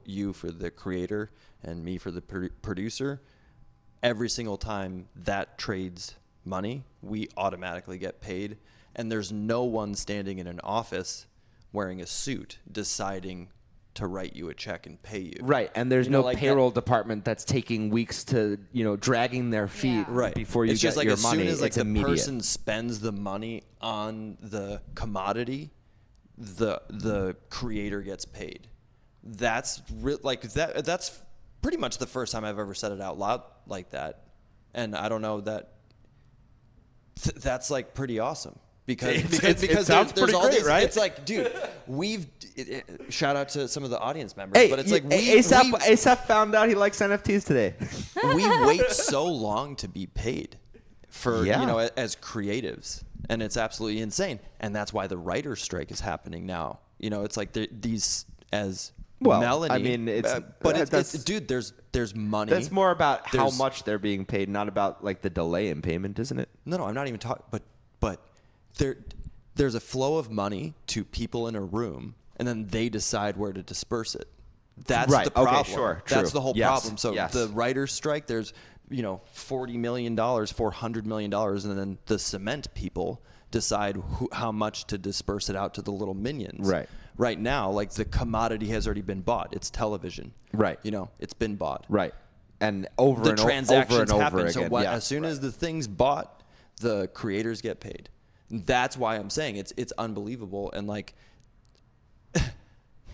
you for the creator and me for the producer, every single time that trades money, we automatically get paid. And there's no one standing in an office wearing a suit deciding to write you a check and pay you. Right, and there's You know, no like payroll department that's taking weeks to dragging their feet Yeah. before you It's get just like your as money. soon as like it's the immediate. person spends the money on the commodity, the creator gets paid. That's that's pretty much the first time I've ever said it out loud like that, and I don't know that that's like pretty awesome. Because it sounds there's pretty all great, these, right? It's like, dude, shout out to some of the audience members, but it's like ASAP found out he likes NFTs today. we wait so long to be paid for Yeah. as creatives, and it's absolutely insane. And that's why the writer's strike is happening now. It's like these as Well, Melanie. I mean, it's dude. There's money. That's more about how There's- much they're being paid, not about like the delay in payment, isn't it? No, I'm not even talking. But there's a flow of money to people in a room, and then they decide where to disperse it. That's Right. the problem. Okay, sure. That's True. the whole Yes. problem. So Yes. the writer's strike, there's $40 million, $400 million, and then the cement people decide how much to disperse it out to the little minions. Right. Right now, like the commodity has already been bought. It's television. Right. It's been bought. Right. And over The and transactions over happen. again. So yeah. as soon as the thing's bought, the creators get paid. That's why I'm saying it's unbelievable. And like,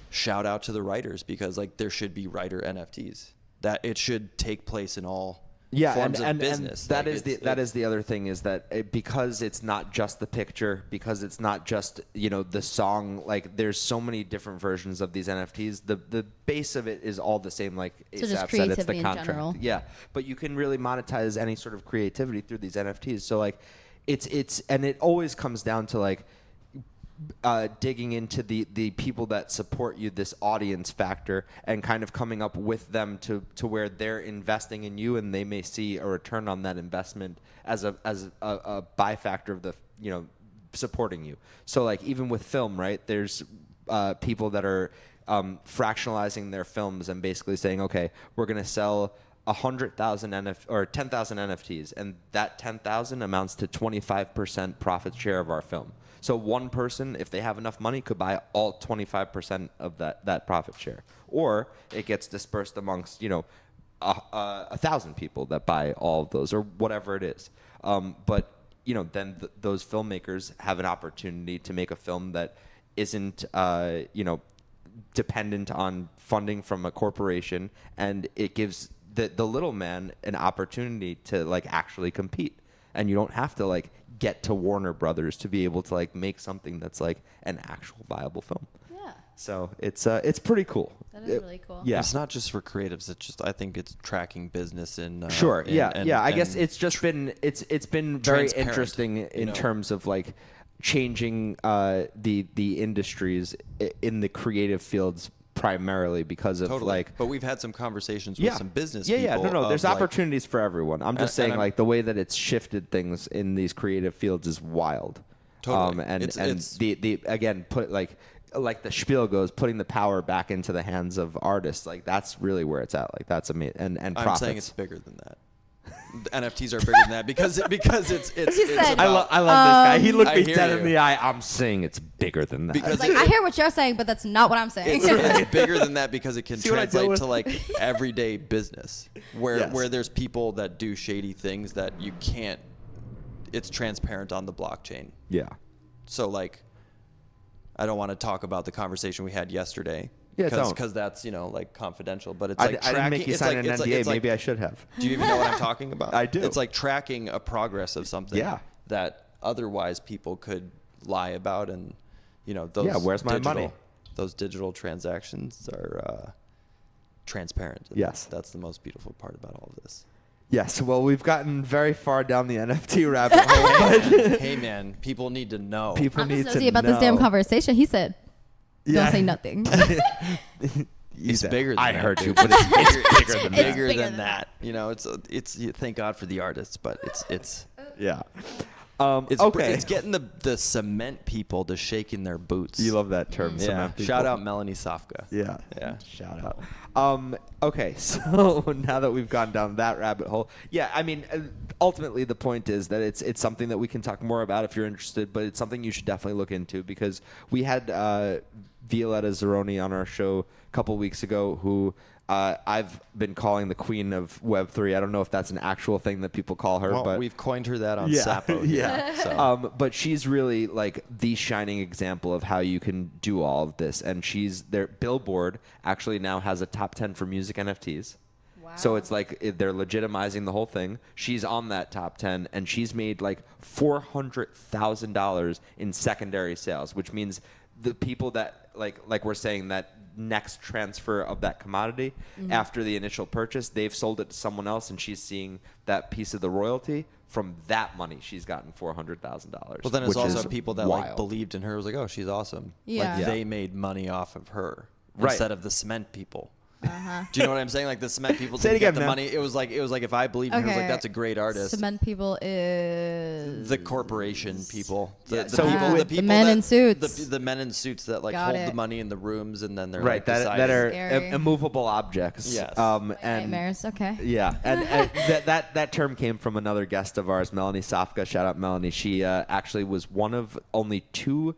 shout out to the writers, because like there should be writer NFTs. That it should take place in all forms of business. And that is the other thing, is that because it's not just the picture, because it's not just the song. Like there's so many different versions of these NFTs. The base of it is all the same. Like So just ASAP said, it's the creativity in contract. general. Yeah, but you can really monetize any sort of creativity through these NFTs. So like, it's and it always comes down to like. Digging into the people that support you, this audience factor, and kind of coming up with them to where they're investing in you, and they may see a return on that investment as a byfactor of the supporting you. So like even with film, right? There's people that are fractionalizing their films and basically saying, okay, we're going to sell 100,000 or 10,000 NFTs, and that 10,000 amounts to 25% profit share of our film. So one person, if they have enough money, could buy all 25% of that profit share, or it gets dispersed amongst 1,000 people that buy all of those, or whatever it is. But then those filmmakers have an opportunity to make a film that isn't dependent on funding from a corporation, and it gives the little man an opportunity to like actually compete. And you don't have to like get to Warner Brothers to be able to like make something that's like an actual viable film. Yeah. So it's pretty cool. That is really cool. Yeah. It's not just for creatives. It's just, I think it's tracking business in Sure. I guess and it's just been very transparent, interesting in terms of like changing the industries in the creative fields primarily because of totally. like. But we've had some conversations with some business people. Yeah. No. There's of, opportunities for everyone. I'm just saying like the way that it's shifted things in these creative fields is wild. Totally. And It's the again put like the spiel goes, putting the power back into the hands of artists. Like that's really where it's at. Like that's amazing. And I'm profits. saying it's bigger than that. The NFTs are bigger than that because it's said- I love this guy. He looked I me hear dead you. in the eye. I'm saying it's bigger than that. Because Like I hear what you're saying, but that's not what I'm saying. it's bigger than that because it can See what I deal translate with? to like everyday business where Yes. where there's people that do shady things that you can't. It's transparent on the blockchain. Yeah. So like, I don't want to talk about the conversation we had yesterday. Yeah, don't. Because that's like confidential. But it's I like didn't make you it's sign like- an it's like- NDA. it's like- Maybe I should have. Do you even know what I'm talking about? I do. It's like tracking a progress of something Yeah. that otherwise people could lie about, and those. Yeah, where's my money? Those digital transactions are transparent. And Yes. that's the most beautiful part about all of this. Yes. Well, we've gotten very far down the NFT rabbit hole. Hey man, people need to know. People I'm need just to nosy about this damn know. conversation. He said, "Don't say nothing." It's bigger than I that, heard dude. you, but it's bigger than that. bigger bigger than than that. It's thank God for the artists, but it's Yeah. okay. It's getting the cement people to shake in their boots. You love that term. Yeah. cement people. Shout out Melanie Sofka. Yeah. Yeah. Shout out. Okay. So now that we've gone down that rabbit hole, yeah. I mean, ultimately the point is that it's something that we can talk more about if you're interested, but it's something you should definitely look into because we had Violetta Zeroni on our show a couple weeks ago who. I've been calling the queen of Web3. I don't know if that's an actual thing that people call her, Well, but we've coined her that on yeah, Sapo. Here, yeah. So. But she's really like the shining example of how you can do all of this. And she's there. Billboard actually now has a top 10 for music NFTs. Wow. So it's like they're legitimizing the whole thing. She's on that top 10, and she's made like $400,000 in secondary sales, which means the people that like we're saying that next transfer of that commodity after the initial purchase, they've sold it to someone else, and she's seeing that piece of the royalty. From that money, she's gotten $400,000. Well, then it's which also is people that wild. like believed in her. Was like, oh, she's awesome. Yeah. Like they made money off of her Right. instead of the cement people. Do you know what I'm saying? Like the cement people Say it didn't get again, the man. money. It was like if I believed in her, it was like that's a great artist. Cement people is The corporation people, the So people, with- the men that, in suits. the men in suits that like Got hold the it. money in the rooms, and then they're Right, like that deciding. are Scary. immovable objects. Yes. And nightmares. Okay. yeah, and that term came from another guest of ours, Melanie Safka. Shout out Melanie. She actually was one of only 2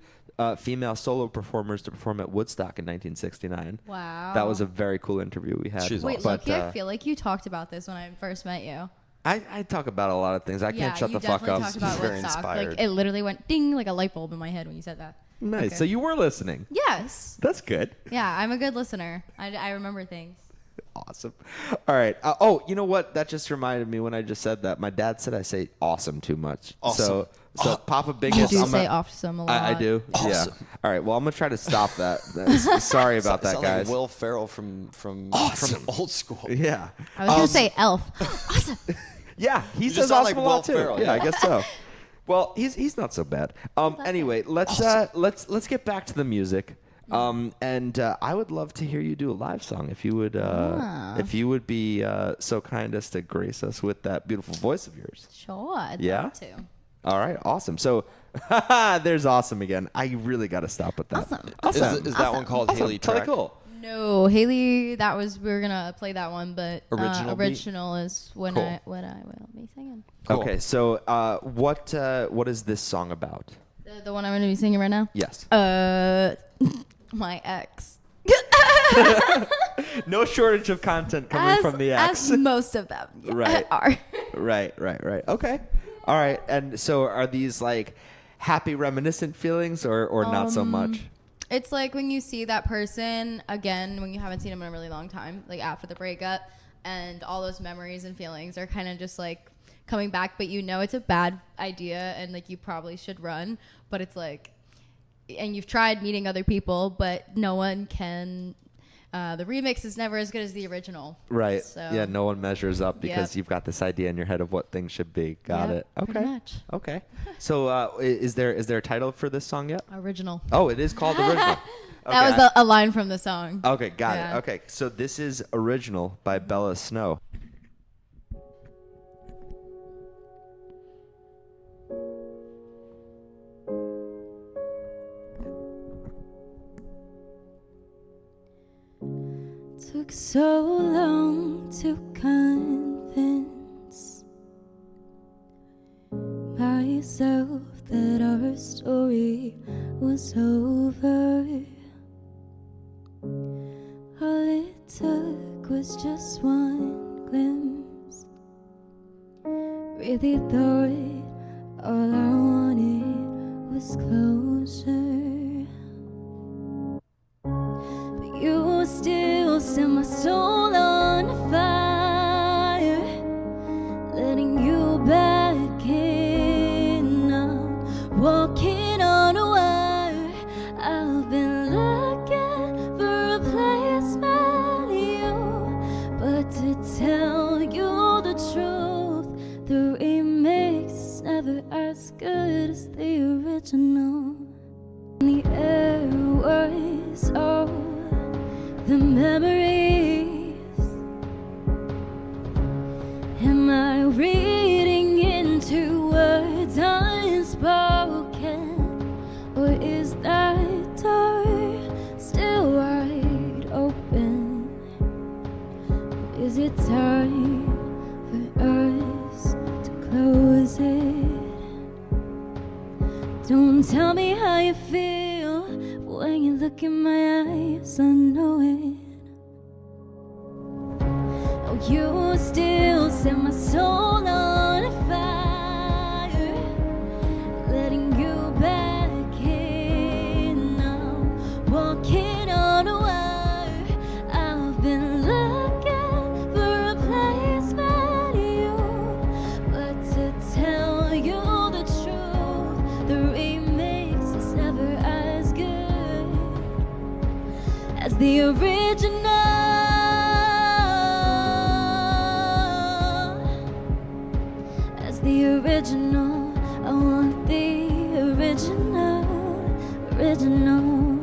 female solo performers to perform at Woodstock in 1969. Wow. That was a very cool interview we had. She's Wait, awesome. Loki, I feel like you talked about this when I first met you. I talk about a lot of things. I can't shut you the fuck definitely up. talked about very Woodstock. inspired. Like it literally went ding like a light bulb in my head when you said that. Nice. Okay. So you were listening. Yes. That's good. Yeah, I'm a good listener. I remember things. Awesome. All right. Oh, you know what? That just reminded me when I just said that. My dad said I say awesome too much. Awesome. So Papa You Bingus. do I'm say a- awesome a lot. I do. Awesome. Yeah. All right. Well, I'm gonna try to stop that. Sorry about that, Sound guys. like Will Ferrell from Awesome. old school. Yeah. I was gonna say elf. Awesome. Yeah. He just says sound awesome like a lot Will too. Ferrell, Yeah, I yeah. guess so. Well, he's not so bad. Anyway, let's get back to the music. And I would love to hear you do a live song if you would be so kind as to grace us with that beautiful voice of yours. Sure. I'd Yeah? love to. All right, awesome. So there's awesome again. I really got to stop with that. Awesome. Is that one called Awesome. Haley Totally Track? cool. No, Haley. That was we were gonna play that one, but Original beat? original is when Cool. I will be singing. Cool. Okay, so what is this song about? The one I'm gonna be singing right now. Yes. My ex. No shortage of content coming from the ex. As most of them Right. are. Right. Okay. All right. And so are these like happy reminiscent feelings or not so much? It's like when you see that person again when you haven't seen them in a really long time, like after the breakup, and all those memories and feelings are kind of just like coming back, but you know it's a bad idea and like you probably should run, but it's like, and you've tried meeting other people, but no one can. The remix is never as good as the original. Right. So, Yeah, no one measures up because Yep. you've got this idea in your head of what things should be. Got Yep, it. pretty Okay. much. Okay. So is there a title for this song yet? Original. Oh, it is called Original. That was a line from the song. Okay, got Yeah. it. Okay. So this is Original by Bela Snow. Took so long to convince myself that our story was over. All it took was just one glimpse. Really thought all I wanted was closure. But you still set my soul on fire, letting you back in. I'm walking on a wire. I've been looking for a placement in you, but to tell you the truth, the remix is never as good as the original. The air was all the memories. Am I reading into words unspoken, or is that door still wide open? Or is it time for us to close it? Don't tell me how you feel when you look in my eyes, I know it. Oh, you still set my soul on fire, letting you back in. I'm walking on a wire. I've been looking for a the original. As the original, I want the original, original.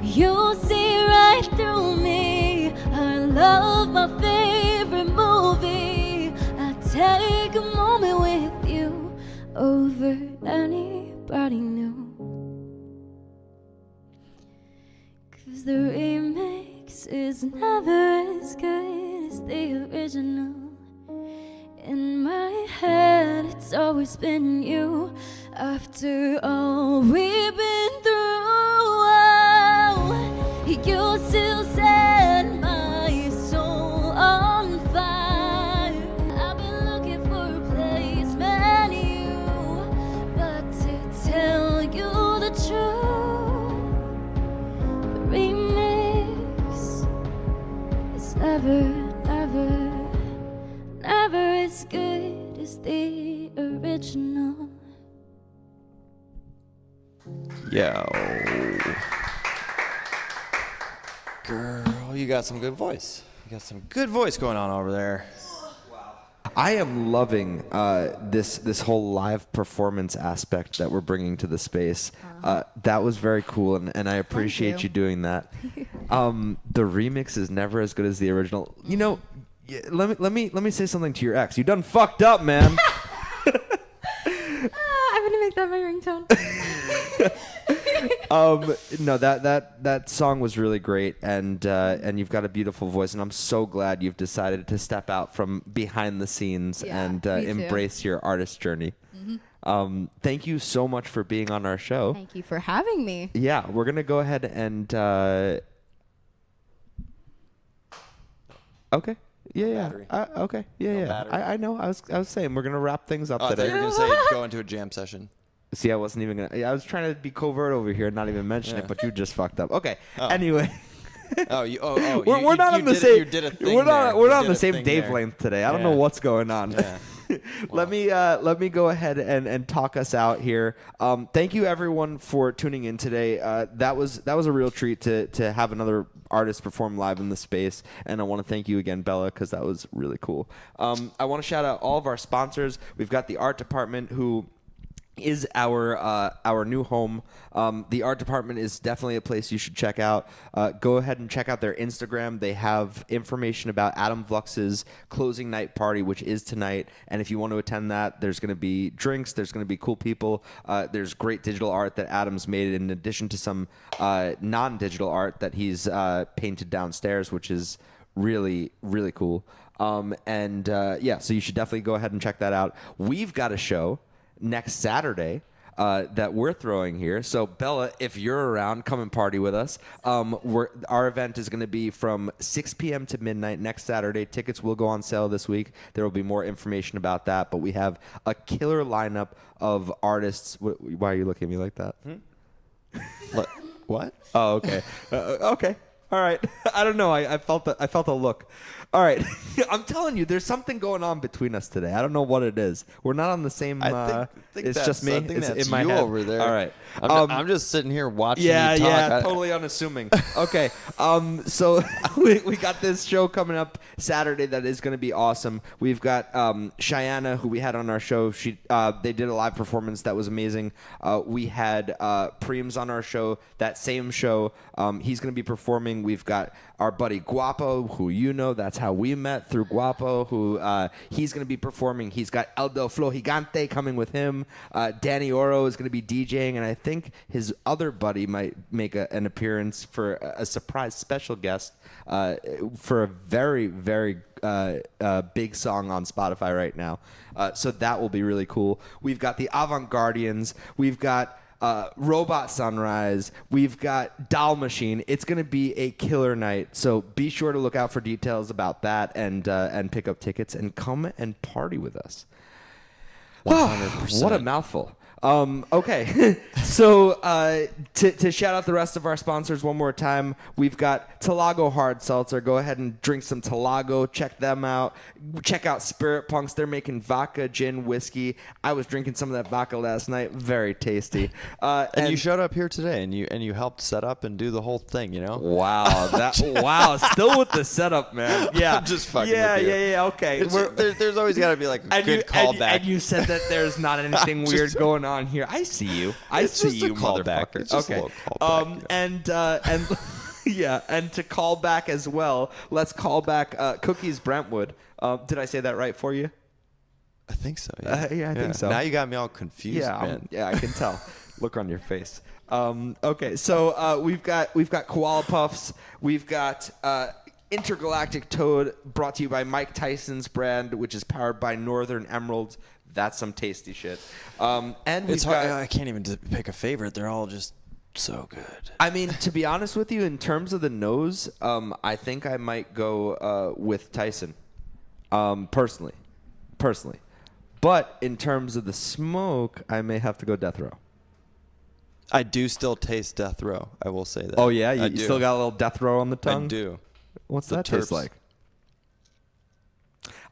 You see right through me. I love my favorite movie. I take a moment with you over anybody new. 'Cause the remix is never as good as the original. In my head, it's always been you. After all we've been through, you still set my soul on fire. I've been looking for a replacement you, but to tell you the truth, the remix is never, never, never as good as the original. Yo. Girl, you got some good voice. You got some good voice going on over there. I am loving this whole live performance aspect that we're bringing to the space. That was very cool, and I appreciate you doing that. The remix is never as good as the original. You know, let me say something to your ex. You done fucked up, man. I'm gonna make that my ringtone. No, that song was really great, and you've got a beautiful voice, and I'm so glad you've decided to step out from behind the scenes and me too. embrace your artist journey. Thank you so much for being on our show. Thank you for having me. Yeah, we're gonna go ahead and okay. Yeah. Okay. Yeah. battery. I know. I was saying we're gonna wrap things up I thought today. you were going to say go into a jam session. See, I wasn't even gonna. I was trying to be covert over here, and not even mention Yeah. it, but you just fucked up. Okay. Oh. Anyway. We're not on the same. You did a thing We're not. there. We're You not on did the a same thing Dave there. length today. I don't Yeah. know what's going on. Yeah. Let me go ahead and talk us out here. Thank you everyone for tuning in today. That was a real treat to have another artist perform live in the space, and I want to thank you again, Bella, because that was really cool. I want to shout out all of our sponsors. We've got the art department, who is our new home. The art department is definitely a place you should check out. Go ahead and check out their Instagram. They have information about Adam Vlux's closing night party, which is tonight. And if you want to attend that, there's going to be drinks. There's going to be cool people. There's great digital art that Adam's made, in addition to some non-digital art that he's painted downstairs, which is really, really cool. So you should definitely go ahead and check that out. We've got a show next Saturday that we're throwing here. So Bella, if you're around, come and party with us. Our event is going to be from 6 p.m. to midnight next Saturday. Tickets will go on sale this week. There will be more information about that, but we have a killer lineup of artists. Why are you looking at me like that? What? Oh, okay. Okay. All right. I don't know. I felt a look. All right. I'm telling you, there's something going on between us today. I don't know what it is. We're not on the same. I think it's that's, just me. I think It's that's in my you head. over there. All right. I'm just sitting here watching Yeah, you talk. yeah, totally unassuming. Okay, so we got this show coming up Saturday that is going to be awesome. We've got Cheyenne, who we had on our show. They did a live performance that was amazing. We had Preems on our show, that same show. He's going to be performing. We've got our buddy Guapo, who that's how we met, through Guapo, who he's going to be performing. He's got El Del Flo Gigante coming with him. Danny Oro is going to be DJing, and I think his other buddy might make an appearance for a surprise special guest for a very, very big song on Spotify right now. So that will be really cool. We've got the Avant Guardians. We've got Robot Sunrise. We've got Doll Machine. It's going to be a killer night. So be sure to look out for details about that and pick up tickets and come and party with us. 100%. What a mouthful. Okay. So to shout out the rest of our sponsors one more time, we've got Talago Hard Seltzer. Go ahead and drink some Talago. Check them out. Check out Spirit Punks. They're making vodka, gin, whiskey. I was drinking some of that vodka last night. Very tasty. And you showed up here today, and you helped set up and do the whole thing. You know. Wow, still with the setup, man. Yeah, I'm just fucking Yeah, with you. yeah. Okay, There's always got to be like a good callback. And you said that there's not anything weird going on here. I see you. I see just a you, callback. motherfucker. It's just a Okay. little callback, you know. And yeah, and to call back as well, let's call back Cookies Brentwood. Did I say that right for you? I think so. Yeah, Yeah, I think so. Now you got me all confused, Yeah, man. I can tell. Look on your face. Okay, so we've got Koala Puffs. We've got Intergalactic Toad, brought to you by Mike Tyson's brand, which is powered by Northern Emeralds. That's some tasty shit. And It's we've hard. got, I can't even pick a favorite. They're all just so good. I mean, to be honest with you, in terms of the nose, I think I might go with Tyson, personally. But in terms of the smoke, I may have to go Death Row. I do still taste Death Row. I will say that. Oh yeah, I you do. still got a little Death Row on the tongue. I do. What's The that taste terps. like?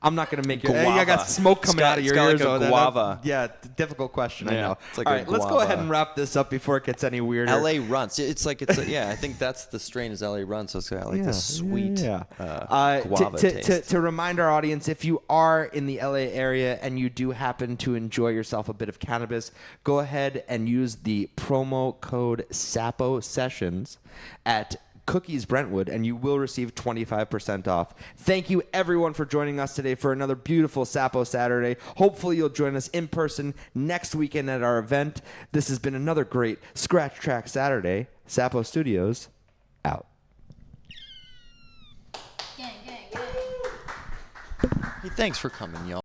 I'm not gonna make you. Guava. I got smoke coming out of your ears. It's got like a guava. Yeah, difficult question. I Yeah, know. it's like All a right, let's go guava. ahead and wrap this up before it gets any weirder. LA Runts. Yeah, I think that's the strain is LA Runts. So it's got like this sweet guava taste. To remind our audience, if you are in the LA area and you do happen to enjoy yourself a bit of cannabis, go ahead and use the promo code Sapo Sessions at Cookies Brentwood, and you will receive 25% off. Thank you, everyone, for joining us today for another beautiful Sapo Saturday. Hopefully, you'll join us in person next weekend at our event. This has been another great Scratch Track Saturday. Sapo Studios, out. Hey, thanks for coming, y'all.